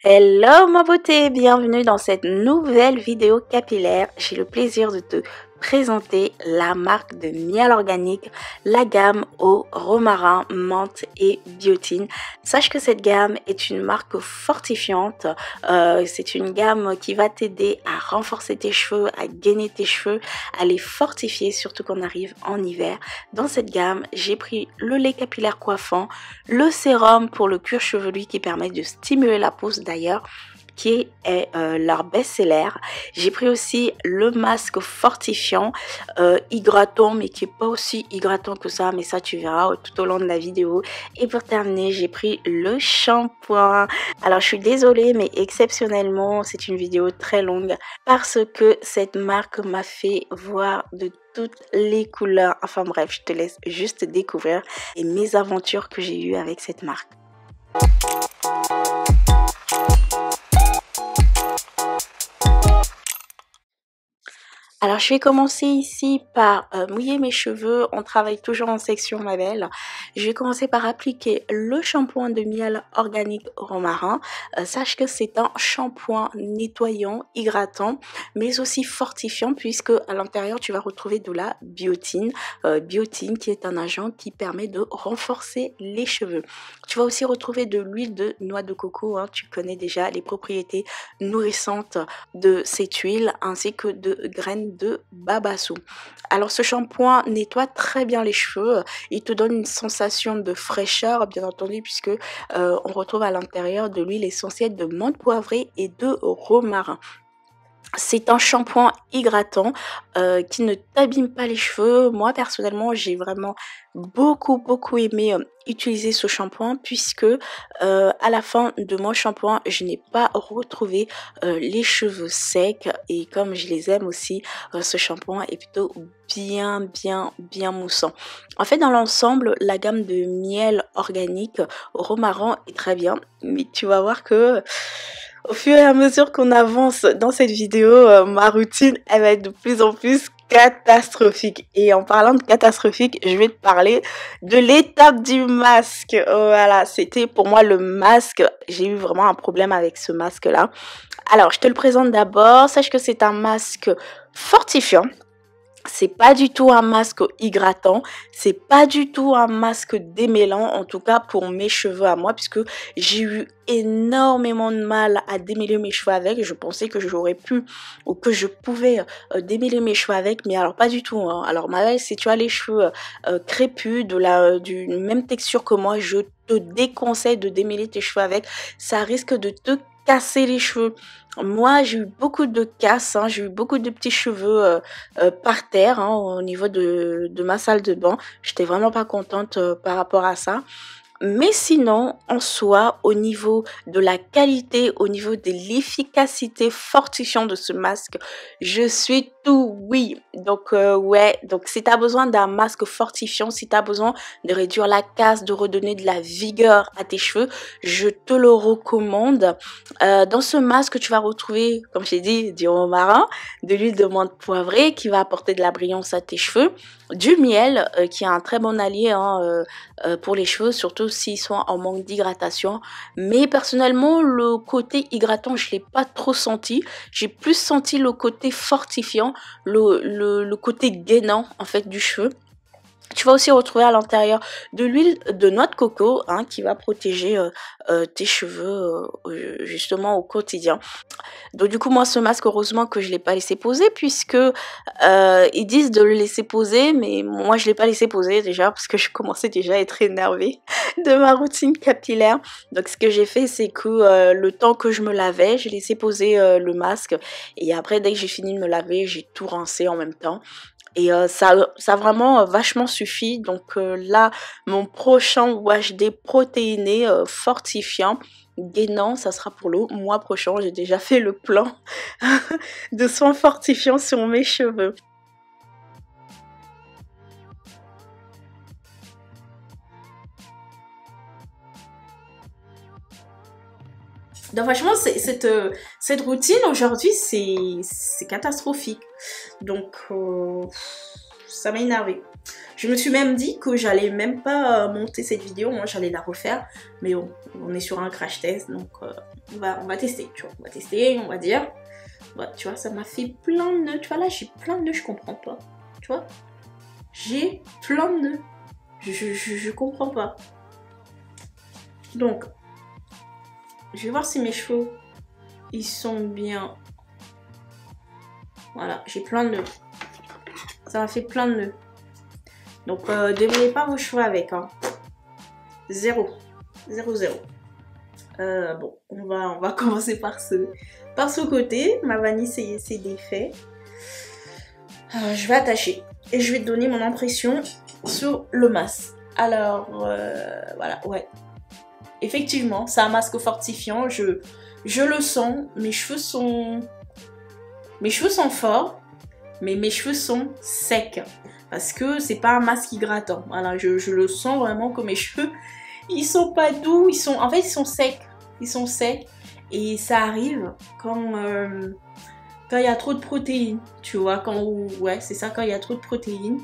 Hello ma beauté, bienvenue dans cette nouvelle vidéo capillaire. J'ai le plaisir de te présenter la marque de miel organique, la gamme au romarin, menthe et biotine. Sache que cette gamme est une marque fortifiante. C'est une gamme qui va t'aider à renforcer tes cheveux, à gainer tes cheveux, à les fortifier, surtout qu'on arrive en hiver. Dans cette gamme, j'ai pris le lait capillaire coiffant, le sérum pour le cuir chevelu qui permet de stimuler la pousse d'ailleurs, qui est leur best-seller. J'ai pris aussi le masque fortifiant, hydratant, mais qui n'est pas aussi hydratant que ça, mais ça tu verras tout au long de la vidéo. Et pour terminer, j'ai pris le shampoing. Alors je suis désolée, mais exceptionnellement, c'est une vidéo très longue parce que cette marque m'a fait voir de toutes les couleurs. Enfin bref, je te laisse juste découvrir les mésaventures que j'ai eues avec cette marque. Alors, je vais commencer ici par mouiller mes cheveux. On travaille toujours en section, ma belle. Je vais commencer par appliquer le shampoing de miel organique romarin. Sache que c'est un shampoing nettoyant, hydratant, mais aussi fortifiant puisque à l'intérieur, tu vas retrouver de la biotine. Biotine qui est un agent qui permet de renforcer les cheveux. Tu vas aussi retrouver de l'huile de noix de coco. Tu connais déjà les propriétés nourrissantes de cette huile ainsi que de graines de babassou. Alors ce shampoing nettoie très bien les cheveux, il te donne une sensation de fraîcheur bien entendu puisque on retrouve à l'intérieur de l'huile essentielle de menthe poivrée et de romarin. C'est un shampoing hydratant qui ne t'abîme pas les cheveux. Moi personnellement j'ai vraiment beaucoup aimé utiliser ce shampoing puisque à la fin de mon shampoing je n'ai pas retrouvé les cheveux secs et comme je les aime aussi, ce shampoing est plutôt bien moussant. En fait dans l'ensemble la gamme de miel organique romarin est très bien, mais tu vas voir que au fur et à mesure qu'on avance dans cette vidéo, ma routine elle va être de plus en plus catastrophique. Et en parlant de catastrophique, je vais te parler de l'étape du masque. Voilà, c'était pour moi le masque. J'ai eu vraiment un problème avec ce masque-là. Alors, je te le présente d'abord. Sache que c'est un masque fortifiant. C'est pas du tout un masque hydratant, c'est pas du tout un masque démêlant, en tout cas pour mes cheveux à moi, puisque j'ai eu énormément de mal à démêler mes cheveux avec. Je pensais que j'aurais pu ou que je pouvais démêler mes cheveux avec, mais alors pas du tout. Alors ma belle, si tu as les cheveux crépus, du même texture que moi, je te déconseille de démêler tes cheveux avec. Ça risque de te casser les cheveux. Moi, j'ai eu beaucoup de casses, j'ai eu beaucoup de petits cheveux par terre au niveau de ma salle de bain. J'étais vraiment pas contente par rapport à ça. Mais sinon, en soi, au niveau de la qualité, au niveau de l'efficacité fortifiante de ce masque, je suis tout oui. Donc, ouais, donc si tu as besoin d'un masque fortifiant, si tu as besoin de réduire la casse, de redonner de la vigueur à tes cheveux, je te le recommande. Dans ce masque, tu vas retrouver, comme je t'ai dit, du romarin, de l'huile de menthe poivrée qui va apporter de la brillance à tes cheveux, du miel qui est un très bon allié pour les cheveux, surtout s'ils sont en manque d'hydratation. Mais personnellement, le côté hydratant, je l'ai pas trop senti. J'ai plus senti le côté fortifiant, le côté gainant en fait du cheveu. Tu vas aussi retrouver à l'intérieur de l'huile de noix de coco qui va protéger tes cheveux justement au quotidien. Donc du coup moi ce masque heureusement que je l'ai pas laissé poser puisque ils disent de le laisser poser, mais moi je l'ai pas laissé poser déjà parce que je commençais déjà à être énervée de ma routine capillaire. Donc ce que j'ai fait c'est que le temps que je me lavais, j'ai laissé poser le masque et après dès que j'ai fini de me laver, j'ai tout rincé en même temps. Et ça a vraiment vachement suffi. Donc là, mon prochain wash day protéiné fortifiant, gainant, ça sera pour le mois prochain. J'ai déjà fait le plan de soins fortifiants sur mes cheveux. Donc franchement, cette routine aujourd'hui, c'est catastrophique. Donc ça m'a énervée. Je me suis même dit que j'allais même pas monter cette vidéo, moi j'allais la refaire. Mais bon, on est sur un crash test, donc on va tester, tu vois. On va tester, on va dire. Ouais, tu vois, ça m'a fait plein de nœuds. Tu vois, là, j'ai plein de nœuds, je comprends pas. Tu vois, j'ai plein de nœuds. Je comprends pas. Donc, je vais voir si mes cheveux, ils sont bien. Voilà, j'ai plein de nœuds. Ça m'a fait plein de nœuds. Donc, démêlez pas vos cheveux avec, hein. 0. 0, 0. Bon, on va commencer par ce côté. Ma vanille, c'est défait. Je vais attacher. Et je vais te donner mon impression sur le masque. Alors, voilà, ouais. Effectivement, c'est un masque fortifiant. Je le sens. Mes cheveux sont forts. Mais mes cheveux sont secs. Parce que c'est pas un masque hydratant. Voilà, je le sens vraiment que mes cheveux, ils sont pas doux. En fait, ils sont secs. Ils sont secs. Et ça arrive quand il y a trop de protéines. Tu vois, ouais, c'est ça, quand il y a trop de protéines.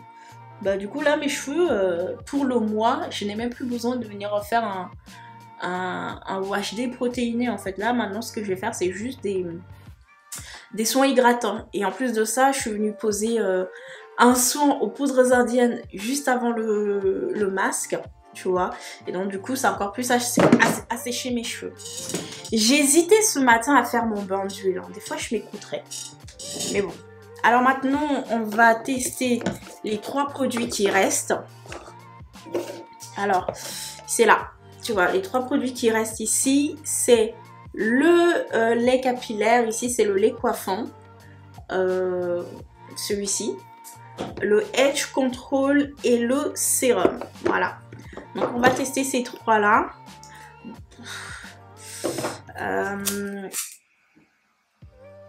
Bah, du coup, là, mes cheveux, pour le mois, je n'ai même plus besoin de venir refaire un UHD protéiné. En fait, là, maintenant, ce que je vais faire, c'est juste des soins hydratants. Et en plus de ça, je suis venue poser un soin aux poudres indiennes juste avant le masque, tu vois. Et donc du coup, ça a encore plus asséché mes cheveux. J'ai hésité ce matin à faire mon bain d'huile. Des fois, je m'écouterais. Mais bon. Alors maintenant, on va tester les 3 produits qui restent. Alors, c'est là. Tu vois, les 3 produits qui restent ici, c'est le lait capillaire. Ici, c'est le lait coiffant. Celui-ci. Le Edge Control et le sérum. Voilà. Donc, on va tester ces 3-là.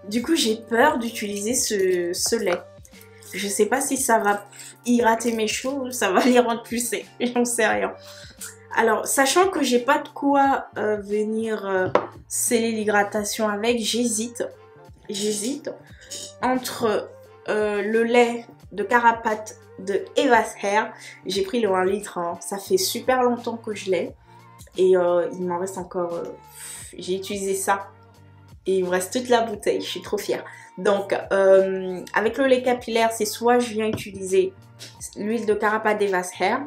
Du coup, j'ai peur d'utiliser ce lait. Je sais pas si ça va hydrater mes cheveux ou ça va les rendre plus secs. J'en sais rien. Alors, sachant que j'ai pas de quoi venir sceller l'hydratation avec, j'hésite. J'hésite entre le lait de Carapate de Eva's Hair. J'ai pris le 1 litre. Hein. Ça fait super longtemps que je l'ai. Et il m'en reste encore... j'ai utilisé ça. Et il me reste toute la bouteille. Je suis trop fière. Donc, avec le lait capillaire, c'est soit je viens utiliser l'huile de Carapate d'Eva's Hair,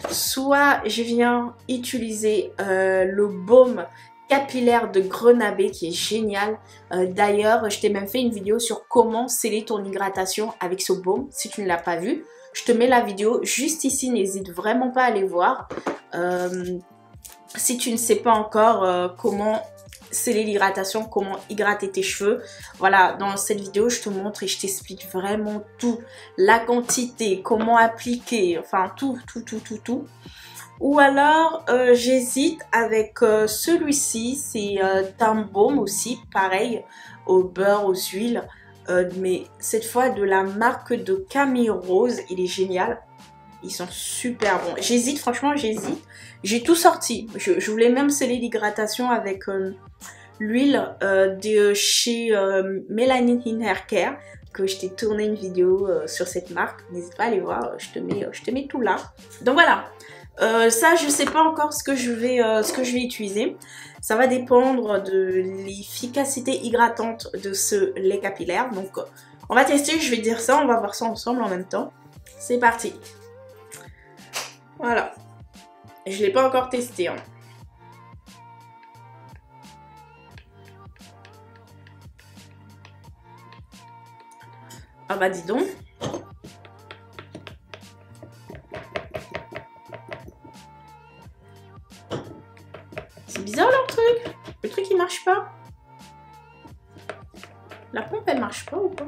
soit je viens utiliser le baume capillaire de Grenabé qui est génial. D'ailleurs, je t'ai même fait une vidéo sur comment sceller ton hydratation avec ce baume. Si tu ne l'as pas vu, je te mets la vidéo juste ici. N'hésite vraiment pas à aller voir. Si tu ne sais pas encore comment sceller l'hydratation, comment hydrater tes cheveux. Voilà, dans cette vidéo, je te montre et je t'explique vraiment tout. La quantité, comment appliquer, enfin tout. Ou alors, j'hésite avec celui-ci, c'est un baume aussi, pareil, au beurre, aux huiles. Mais cette fois de la marque de Camille Rose, il est génial. Ils sont super bons. J'hésite, franchement, j'hésite. J'ai tout sorti. Je voulais même sceller l'hydratation avec l'huile de chez Melanin Hair Care, que je t'ai tourné une vidéo sur cette marque. N'hésite pas à aller voir, je te mets tout là. Donc voilà. Ça, je sais pas encore ce que je vais utiliser. Ça va dépendre de l'efficacité hydratante de ce lait capillaire. Donc, on va tester, je vais dire ça, on va voir ça ensemble en même temps. C'est parti. Voilà. Je l'ai pas encore testé. Hein. Ah bah dis donc. C'est bizarre leur truc. Le truc il marche pas. La pompe elle marche pas ou pas?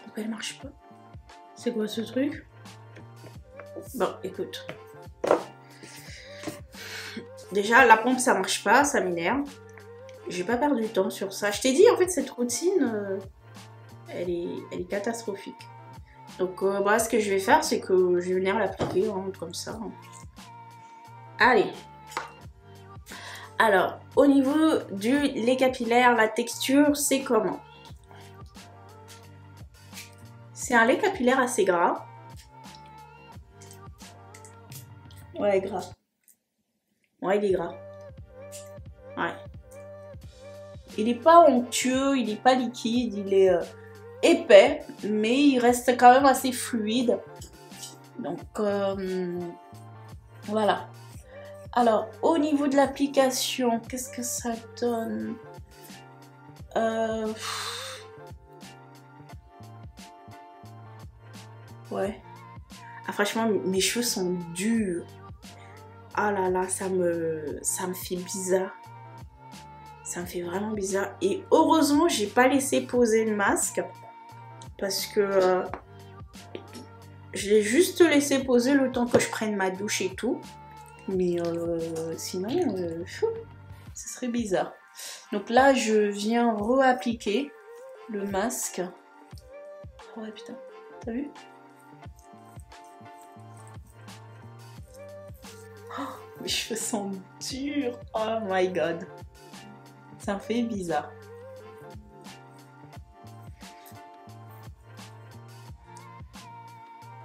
Pourquoi elle marche pas? C'est quoi ce truc? Bon écoute. Déjà la pompe ça marche pas, ça m'énerve. J'ai pas perdu du temps sur ça. Je t'ai dit en fait cette routine elle est catastrophique. Donc voilà, ce que je vais faire, c'est que je vais venir l'appliquer hein, comme ça. Allez. Alors, au niveau du lait capillaire, la texture, c'est comment? C'est un lait capillaire assez gras. Ouais, gras. Ouais, il est gras. Ouais. Il n'est pas onctueux, il n'est pas liquide, il est épais, mais il reste quand même assez fluide. Donc, voilà. Alors, au niveau de l'application, qu'est-ce que ça donne? Ouais. Ah, franchement, mes cheveux sont durs. Ah là là, ça me fait bizarre. Ça me fait vraiment bizarre. Et heureusement, j'ai pas laissé poser le masque. Parce que je l'ai juste laissé poser le temps que je prenne ma douche et tout. Mais sinon, ce serait bizarre. Donc là, je viens re-appliquer le masque. Oh ouais, putain, t'as vu? Oh, mes cheveux sont durs. Oh my god. Ça me fait bizarre.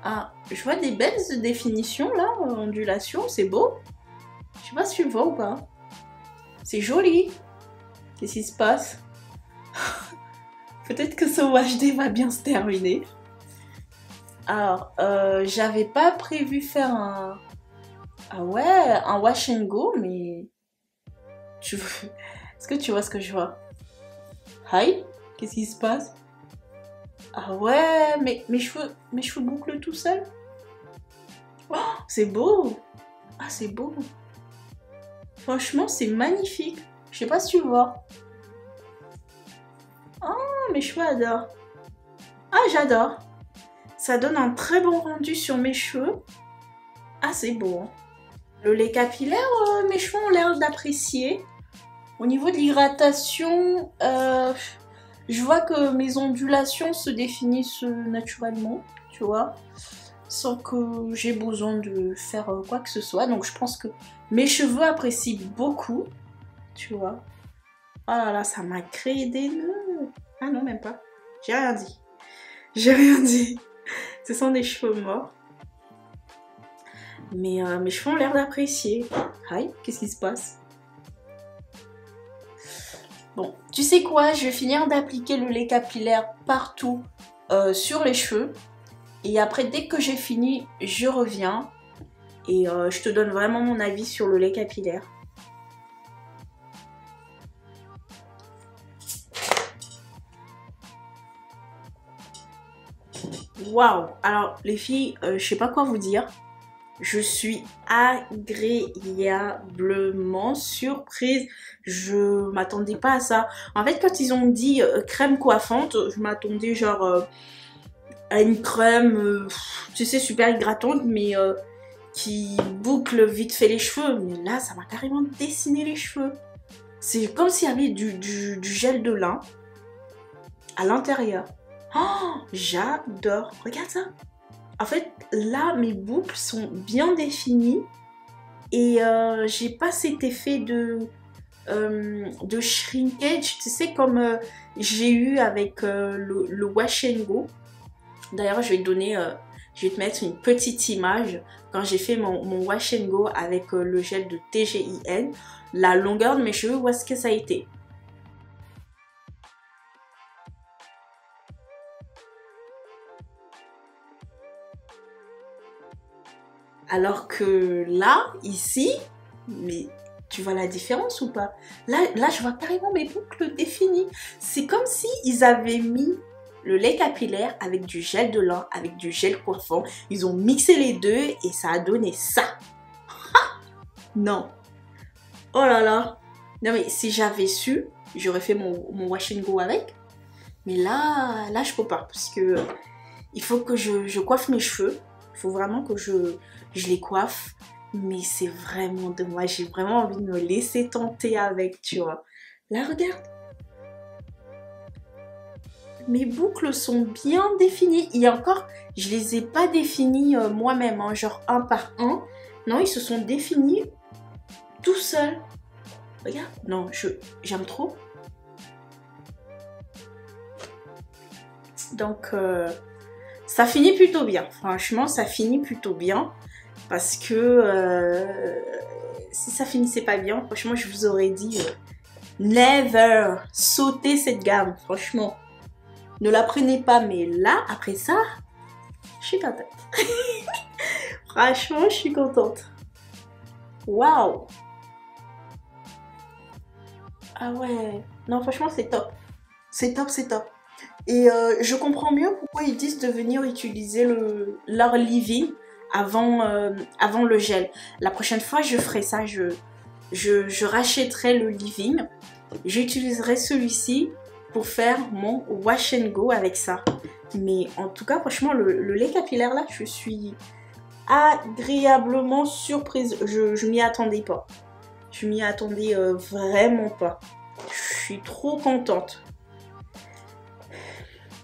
Ah, je vois des belles définitions là, ondulation, c'est beau. Je sais pas si tu vois ou pas. C'est joli. Qu'est-ce qui se passe? Peut-être que ce HD va bien se terminer. Alors, j'avais pas prévu faire un... Ah ouais, un wash and go, mais... Est-ce que tu vois ce que je vois? Hi? Qu'est-ce qui se passe? Ah ouais, mais mes cheveux bouclent tout seuls. Oh, c'est beau. Ah, c'est beau. Franchement, c'est magnifique. Je sais pas si tu vois. Oh, mes cheveux adorent. Ah, j'adore. Ça donne un très bon rendu sur mes cheveux. Ah, c'est beau. Hein. Le lait capillaire, mes cheveux ont l'air d'apprécier. Au niveau de l'hydratation, je vois que mes ondulations se définissent naturellement, tu vois, sans que j'ai besoin de faire quoi que ce soit. Donc je pense que mes cheveux apprécient beaucoup, tu vois. Oh là là, ça m'a créé des nœuds. Ah non, même pas. J'ai rien dit. J'ai rien dit. Ce sont des cheveux morts. Mais mes cheveux ont l'air d'apprécier. Aïe, qu'est-ce qui se passe? Bon, tu sais quoi? Je vais finir d'appliquer le lait capillaire partout sur les cheveux. Et après, dès que j'ai fini, je reviens. Et je te donne vraiment mon avis sur le lait capillaire. Waouh! Alors, les filles, je sais pas quoi vous dire. Je suis agréablement surprise. Je m'attendais pas à ça. En fait, quand ils ont dit crème coiffante, je m'attendais genre à une crème, tu sais, super hydratante, mais qui boucle vite fait les cheveux. Mais là, ça m'a carrément dessiné les cheveux. C'est comme s'il y avait du gel de lin à l'intérieur. Oh, j'adore. Regarde ça. En fait, là, mes boucles sont bien définies et j'ai pas cet effet de shrinkage, tu sais, comme j'ai eu avec le Wash and Go. D'ailleurs, je vais te mettre une petite image quand j'ai fait mon Wash and Go avec le gel de TGIN. La longueur de mes cheveux, où est-ce que ça a été? Alors que là, ici, mais tu vois la différence ou pas? Là, je vois carrément mes boucles définies. C'est comme si ils avaient mis le lait capillaire avec du gel de lin, avec du gel coiffant. Ils ont mixé les deux et ça a donné ça. Non. Oh là là. Non mais si j'avais su, j'aurais fait mon wash and go avec. Mais là, je peux pas parce que il faut que je coiffe mes cheveux. Il faut vraiment que je les coiffe. Mais c'est vraiment de moi. J'ai vraiment envie de me laisser tenter avec, tu vois. Là, regarde. Mes boucles sont bien définies. Et encore, je les ai pas définies moi-même, hein, genre un par un. Non, ils se sont définis tout seuls. Regarde, non, j'aime trop. Donc, ça finit plutôt bien. Franchement, ça finit plutôt bien. Parce que si ça finissait pas bien, franchement, je vous aurais dit never sautez cette gamme. Franchement, ne la prenez pas. Mais là, après ça, je suis contente. Franchement, je suis contente. Waouh! Ah ouais. Non, franchement, c'est top. C'est top, c'est top. Et je comprends mieux pourquoi ils disent de venir utiliser leur leave-in avant le gel. La prochaine fois, je ferai ça. Je rachèterai le leave-in. J'utiliserai celui-ci pour faire mon wash and go avec ça. Mais en tout cas, franchement, le lait capillaire là, je suis agréablement surprise. Je m'y attendais pas. Je m'y attendais vraiment pas. Je suis trop contente.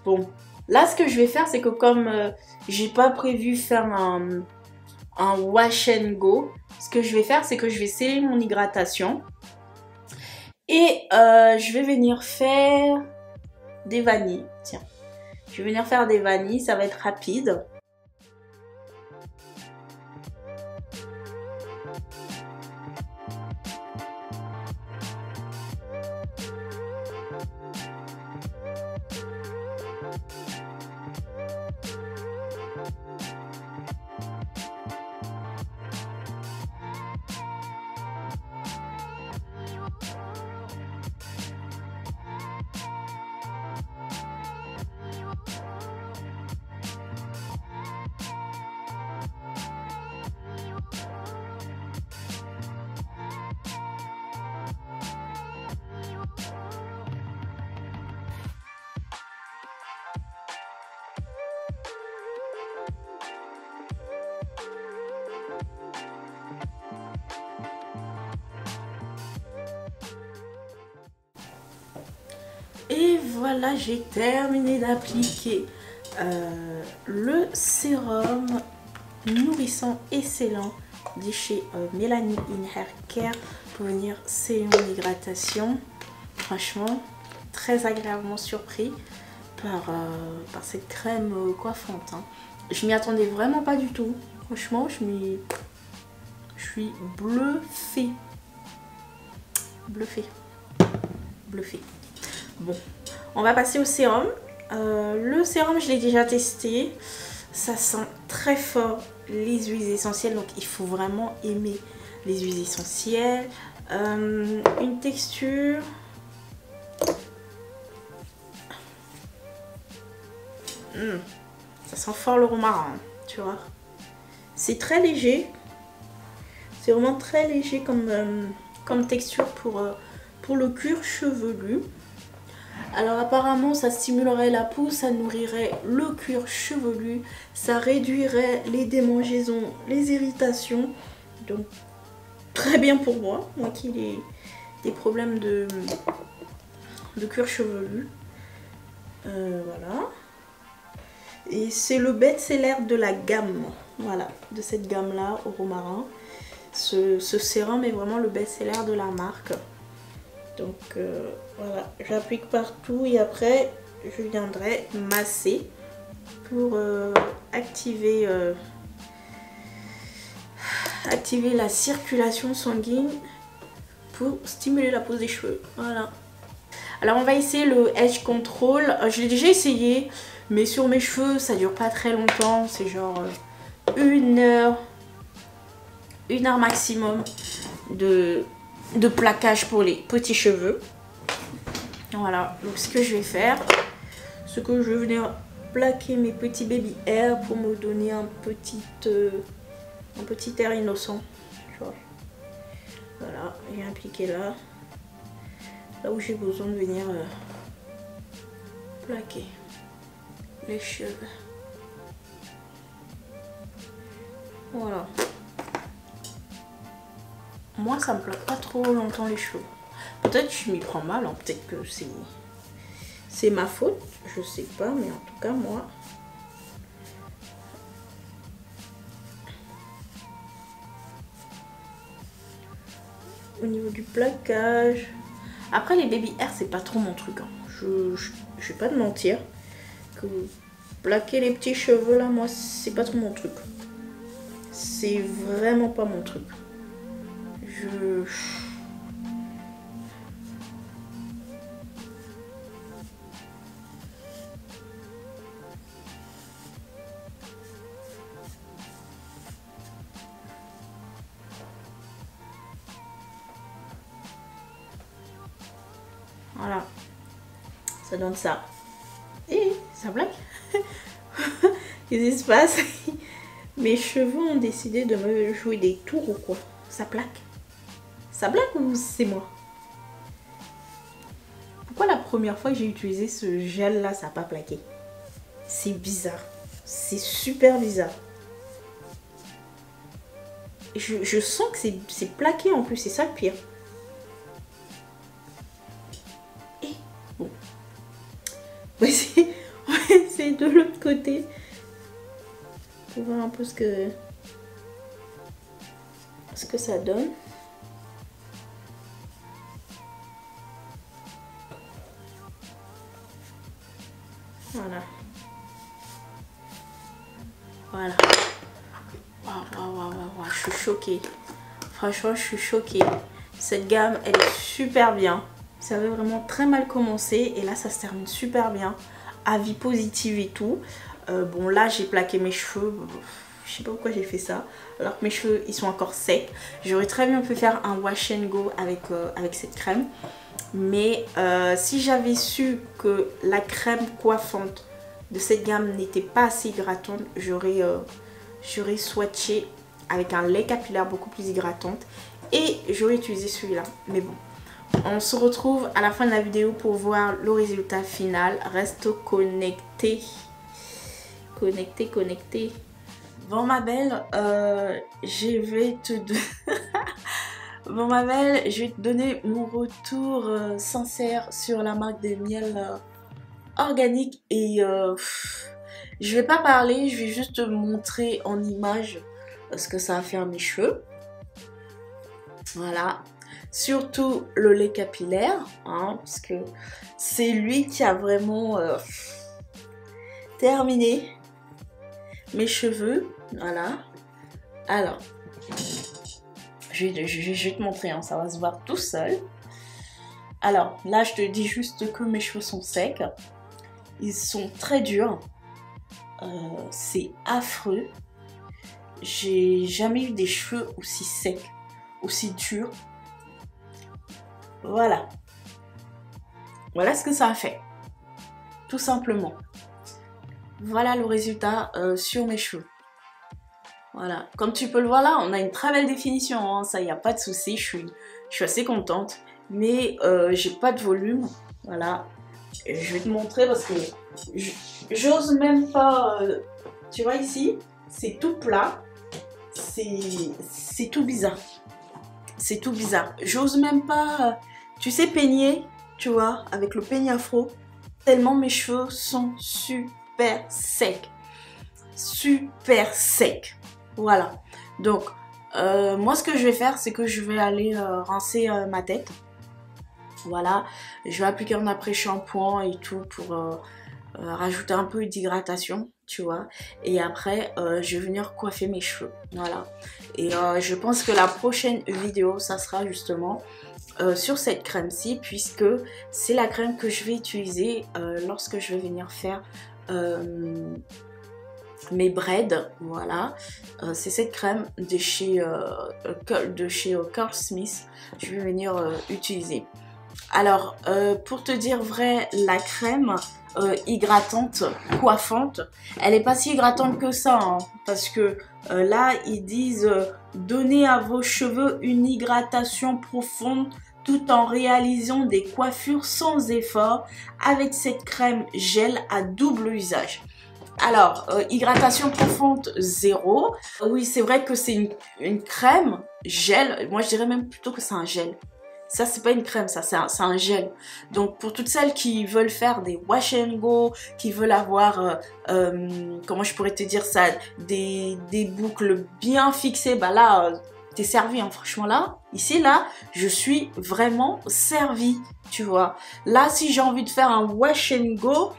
Bon, là ce que je vais faire, c'est que comme j'ai pas prévu faire un wash and go, ce que je vais faire, c'est que je vais sceller mon hydratation. Et je vais venir faire des vanilles. Tiens, je vais venir faire des vanilles, ça va être rapide. Et voilà, j'ai terminé d'appliquer le sérum nourrissant et scellant de chez Melanie In Hair Care pour venir sceller mon hydratation. Franchement, très agréablement surpris par cette crème coiffante. Hein. Je m'y attendais vraiment pas du tout. Franchement, je suis bluffée. Bluffée. Bluffée. Bon, on va passer au sérum. Le sérum, je l'ai déjà testé. Ça sent très fort les huiles essentielles. Donc, il faut vraiment aimer les huiles essentielles. Une texture. Ça sent fort le romarin, tu vois. C'est très léger. C'est vraiment très léger comme texture pour le cuir chevelu. Alors apparemment ça stimulerait la peau, ça nourrirait le cuir chevelu, ça réduirait les démangeaisons, les irritations. Donc très bien pour moi qui ai des problèmes de cuir chevelu. Voilà. Et c'est le best-seller de la gamme, voilà, de cette gamme là au romarin. Ce sérum est vraiment le best-seller de la marque. Donc voilà, j'applique partout et après je viendrai masser pour activer la circulation sanguine pour stimuler la pose des cheveux. Voilà. Alors on va essayer le Edge Control. Je l'ai déjà essayé, mais sur mes cheveux ça dure pas très longtemps. C'est genre 1 heure maximum de plaquage pour les petits cheveux. Voilà, donc ce que je vais faire, c'est que je vais venir plaquer mes petits baby hair pour me donner un petit air innocent. Tu vois. Voilà, j'ai appliqué là où j'ai besoin de venir plaquer les cheveux. Voilà. Moi ça me plaque pas trop longtemps les cheveux. Peut-être que je m'y prends mal, hein. Peut-être que c'est ma faute, je sais pas, mais en tout cas moi au niveau du plaquage. Après les baby hair c'est pas trop mon truc, hein. Je vais pas te mentir que plaquer les petits cheveux là, moi c'est pas trop mon truc. C'est vraiment pas mon truc. Voilà, ça donne ça. Et ça blague. Qu'est-ce qui se passe? Mes cheveux ont décidé de me jouer des tours ou quoi? Ça plaque? Ça blague ou c'est moi? Pourquoi la première fois que j'ai utilisé ce gel là, ça n'a pas plaqué? C'est bizarre. C'est super bizarre. Je sens que c'est plaqué en plus, c'est ça le pire. Et bon. On va essayer de l'autre côté. Pour voir un peu ce que ça donne. Voilà. Voilà. Waouh, je suis choquée. Franchement, je suis choquée. Cette gamme, elle est super bien. Ça avait vraiment très mal commencé. Et là, ça se termine super bien. Avis positif et tout. Bon, là, j'ai plaqué mes cheveux. Je sais pas pourquoi j'ai fait ça. Alors que mes cheveux, ils sont encore secs. J'aurais très bien pu faire un wash and go avec cette crème. Mais si j'avais su que la crème coiffante de cette gamme n'était pas assez hydratante, j'aurais swatché avec un lait capillaire beaucoup plus hydratante et j'aurais utilisé celui-là. Mais bon, on se retrouve à la fin de la vidéo pour voir le résultat final. Reste connecté. Connecté. Bon ma belle, je vais te donner mon retour sincère sur la marque de miel organique et je vais pas parler, je vais juste te montrer en image ce que ça va faire mes cheveux. Voilà, surtout le lait capillaire, hein, parce que c'est lui qui a vraiment terminé mes cheveux. Voilà, alors je vais te montrer, hein, ça va se voir tout seul. Alors là je te dis juste que mes cheveux sont secs, ils sont très durs, c'est affreux. J'ai jamais eu des cheveux aussi secs, aussi durs. Voilà ce que ça a fait, tout simplement. Voilà le résultat sur mes cheveux. Voilà, comme tu peux le voir là, on a une très belle définition, hein. Ça, il n'y a pas de souci, je suis assez contente. Mais j'ai pas de volume, voilà. Et je vais te montrer parce que j'ose même pas, tu vois ici, c'est tout plat, c'est tout bizarre. C'est tout bizarre, j'ose même pas, tu sais, peigner, tu vois, avec le peigne afro, tellement mes cheveux sont super secs. Super secs. Voilà, donc moi ce que je vais faire, c'est que je vais aller rincer ma tête. Voilà, je vais appliquer un après-shampoing et tout pour rajouter un peu d'hydratation, tu vois. Et après, je vais venir coiffer mes cheveux. Voilà. Et je pense que la prochaine vidéo, ça sera justement sur cette crème-ci, puisque c'est la crème que je vais utiliser lorsque je vais venir faire mes braids. Voilà, c'est cette crème de chez Carl Smith. Je vais venir utiliser. Alors, pour te dire vrai, la crème hydratante, coiffante, elle n'est pas si hydratante que ça, hein, parce que là, ils disent donnez à vos cheveux une hydratation profonde tout en réalisant des coiffures sans effort avec cette crème gel à double usage. Alors, hydratation profonde 0. Oui, c'est vrai que c'est une crème gel. Moi, je dirais même plutôt que c'est un gel. Ça, c'est pas une crème, ça, c'est un gel. Donc, pour toutes celles qui veulent faire des wash and go, qui veulent avoir, comment je pourrais te dire ça, des boucles bien fixées, bah là, t'es servi, hein. Franchement là, ici là, je suis vraiment servie, tu vois. Là, si j'ai envie de faire un wash and go,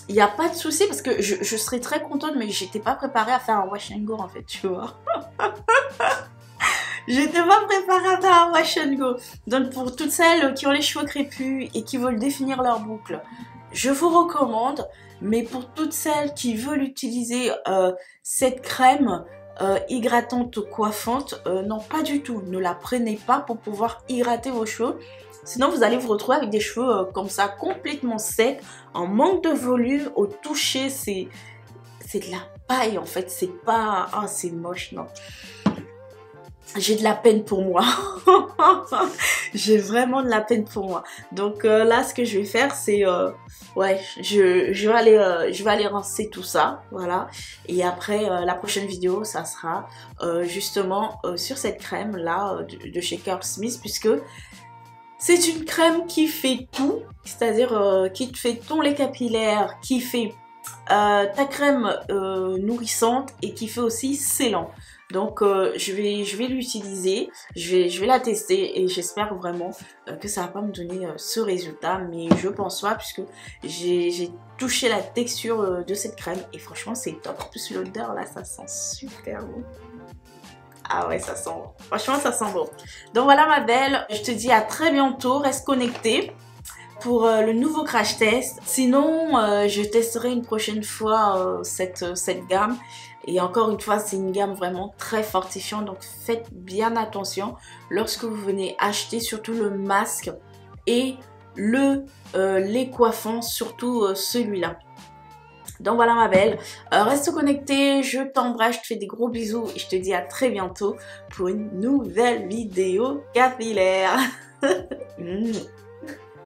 il n'y a pas de souci parce que je serais très contente, mais j'étais pas préparée à faire un wash and go en fait, tu vois. J'étais pas préparée à faire un wash and go. Donc pour toutes celles qui ont les cheveux crépus et qui veulent définir leur boucle, je vous recommande. Mais pour toutes celles qui veulent utiliser cette crème hydratante coiffante, non pas du tout. Ne la prenez pas pour pouvoir hydrater vos cheveux. Sinon vous allez vous retrouver avec des cheveux comme ça complètement secs, en manque de volume, au toucher c'est de la paille en fait. C'est pas... Ah, c'est moche, non. J'ai de la peine pour moi. J'ai vraiment de la peine pour moi. Donc là, ce que je vais faire, c'est... ouais, je vais aller rincer tout ça. Voilà. Et après, la prochaine vidéo, ça sera justement sur cette crème-là de chez Curlsmith. Puisque c'est une crème qui fait tout. C'est-à-dire qui te fait ton lait capillaire, qui fait ta crème nourrissante et qui fait aussi scellant. Donc je vais l'utiliser, je vais la tester et j'espère vraiment que ça va pas me donner ce résultat, mais je pense pas puisque j'ai touché la texture de cette crème et franchement c'est top. En plus l'odeur là, ça sent super bon. Ah ouais, ça sent bon. Franchement ça sent bon. Donc voilà ma belle, je te dis à très bientôt, reste connectée pour le nouveau crash test. Sinon, je testerai une prochaine fois cette gamme. Et encore une fois, c'est une gamme vraiment très fortifiante. Donc faites bien attention lorsque vous venez acheter surtout le masque et le lait coiffant, surtout celui-là. Donc voilà ma belle, reste connectée, je t'embrasse, je te fais des gros bisous et je te dis à très bientôt pour une nouvelle vidéo capillaire.